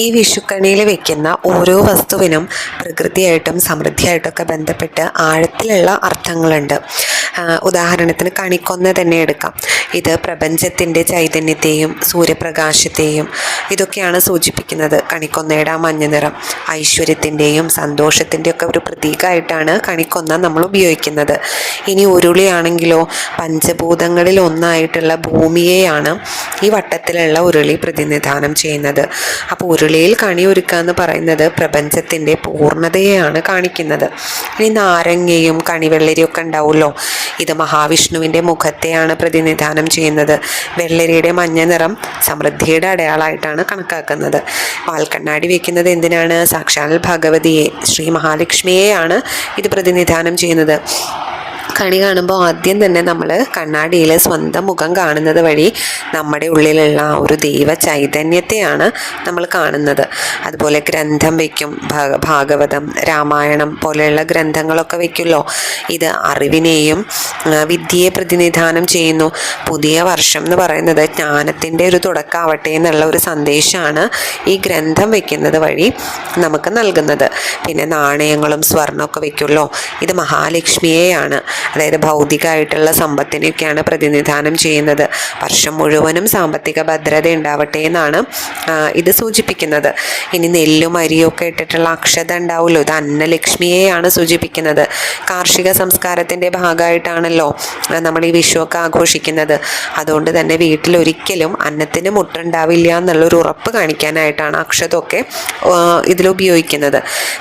ഈ വിഷുക്കണിയിൽ വെക്കുന്ന ഓരോ വസ്തുവിനും പ്രകൃതിയായിട്ടും സമൃദ്ധിയായിട്ടൊക്കെ ബന്ധപ്പെട്ട് ആഴത്തിലുള്ള അർത്ഥങ്ങളുണ്ട്. ഉദാഹരണത്തിന് കണിക്കൊന്ന തന്നെ എടുക്കാം. ഇത് പ്രപഞ്ചത്തിൻ്റെ ചൈതന്യത്തെയും സൂര്യപ്രകാശത്തെയും ഇതൊക്കെയാണ് സൂചിപ്പിക്കുന്നത്. കണിക്കൊന്നയുടെ ആ മഞ്ഞ നിറം ഐശ്വര്യത്തിൻ്റെയും സന്തോഷത്തിൻ്റെയും ഒക്കെ ഒരു പ്രതീകമായിട്ടാണ് കണിക്കൊന്ന നമ്മൾ ഉപയോഗിക്കുന്നത്. ഇനി ഉരുളിയാണെങ്കിലോ പഞ്ചഭൂതങ്ങളിൽ ഒന്നായിട്ടുള്ള ഭൂമിയെയാണ് ഈ വട്ടത്തിലുള്ള ഉരുളി പ്രതിനിധാനം ചെയ്യുന്നത്. അപ്പോൾ ഉരുളിയിൽ കണി ഒരുക്കുക എന്ന് പറയുന്നത് പ്രപഞ്ചത്തിൻ്റെ പൂർണ്ണതയെയാണ് കാണിക്കുന്നത്. ഇനി നാരങ്ങയും കണിവെള്ളരിയും ഒക്കെ ഉണ്ടാവുമല്ലോ, ഇത് മഹാവിഷ്ണുവിൻ്റെ മുഖത്തെയാണ് പ്രതിനിധാനം ചെയ്യുന്നത്. വെള്ളരിയുടെ മഞ്ഞ നിറം സമൃദ്ധിയുടെ അടയാളമായിട്ടാണ് കണക്കാക്കുന്നത്. വാൽക്കണ്ണാടി വെക്കുന്നത് എന്തിനാണ്? സാക്ഷാൽ ഭഗവതിയെ ശ്രീ മഹാലക്ഷ്മിയെയാണ് ഇത് പ്രതിനിധാനം ചെയ്യുന്നത്. കണി കാണുമ്പോൾ ആദ്യം തന്നെ നമ്മൾ കണ്ണാടിയിൽ സ്വന്തം മുഖം കാണുന്നത് വഴി നമ്മുടെ ഉള്ളിലുള്ള ഒരു ദൈവ ചൈതന്യത്തെയാണ് നമ്മൾ കാണുന്നത്. അതുപോലെ ഗ്രന്ഥം വയ്ക്കും, ഭാഗവതം, രാമായണം പോലെയുള്ള ഗ്രന്ഥങ്ങളൊക്കെ വയ്ക്കുമല്ലോ. ഇത് അറിവിനെയും വിദ്യയെ പ്രതിനിധാനം ചെയ്യുന്നു. പുതിയ വർഷം എന്ന് പറയുന്നത് ജ്ഞാനത്തിൻ്റെ ഒരു തുടക്കമാവട്ടെ എന്നുള്ള ഒരു സന്ദേശമാണ് ഈ ഗ്രന്ഥം വയ്ക്കുന്നത് വഴി നമുക്ക് നൽകുന്നത്. പിന്നെ നാണയങ്ങളും സ്വർണ്ണമൊക്കെ വയ്ക്കുമല്ലോ, ഇത് മഹാലക്ഷ്മിയെയാണ്, അതായത് ഭൗതികമായിട്ടുള്ള സമ്പത്തിനെയൊക്കെയാണ് പ്രതിനിധാനം ചെയ്യുന്നത്. വർഷം മുഴുവനും സാമ്പത്തിക ഭദ്രത ഉണ്ടാവട്ടെ എന്നാണ് ഇത് സൂചിപ്പിക്കുന്നത്. ഇനി നെല്ലും അരിയും ഒക്കെ ഇട്ടിട്ടുള്ള അക്ഷത ഉണ്ടാവുമല്ലോ, ഇത് അന്നലക്ഷ്മിയെയാണ് സൂചിപ്പിക്കുന്നത്. കാർഷിക സംസ്കാരത്തിൻ്റെ ഭാഗമായിട്ടാണല്ലോ നമ്മൾ ഈ വിഷുവൊക്കെ ആഘോഷിക്കുന്നത്. അതുകൊണ്ട് തന്നെ വീട്ടിലൊരിക്കലും അന്നത്തിന് മുട്ടുണ്ടാവില്ല എന്നുള്ളൊരു ഉറപ്പ് കാണിക്കാനായിട്ടാണ് അക്ഷതമൊക്കെ ഇതിലുപയോഗിക്കുന്നത്.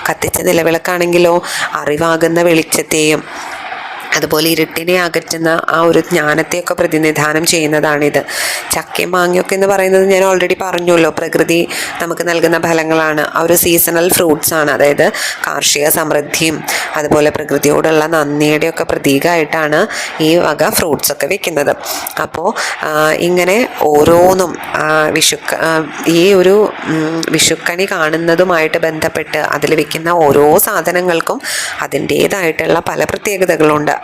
കത്തിച്ച നിലവിളക്കാണെങ്കിലോ അറിവാകുന്ന വെളിച്ചത്തെയും അതുപോലെ ഇരുട്ടിനെ അകറ്റുന്ന ആ ഒരു ജ്ഞാനത്തെയൊക്കെ പ്രതിനിധാനം ചെയ്യുന്നതാണിത്. ചക്കയും മാങ്ങയൊക്കെ എന്ന് പറയുന്നത് ഞാൻ ഓൾറെഡി പറഞ്ഞല്ലോ, പ്രകൃതി നമുക്ക് നൽകുന്ന ഫലങ്ങളാണ്. ആ ഒരു സീസണൽ ഫ്രൂട്ട്സ് ആണ്, അതായത് കാർഷിക സമൃദ്ധിയും അതുപോലെ പ്രകൃതിയോടുള്ള നന്ദിയുടെയൊക്കെ പ്രതീകമായിട്ടാണ് ഈ വക ഫ്രൂട്ട്സ് ഒക്കെ വെക്കുന്നത്. അപ്പോൾ ഇങ്ങനെ ഓരോന്നും ഈ ഒരു വിഷുക്കണി കാണുന്നതുമായിട്ട് ബന്ധപ്പെട്ട് അതിൽ വെക്കുന്ന ഓരോ സാധനങ്ങൾക്കും അതിൻ്റേതായിട്ടുള്ള പല പ്രത്യേകതകളുണ്ട്.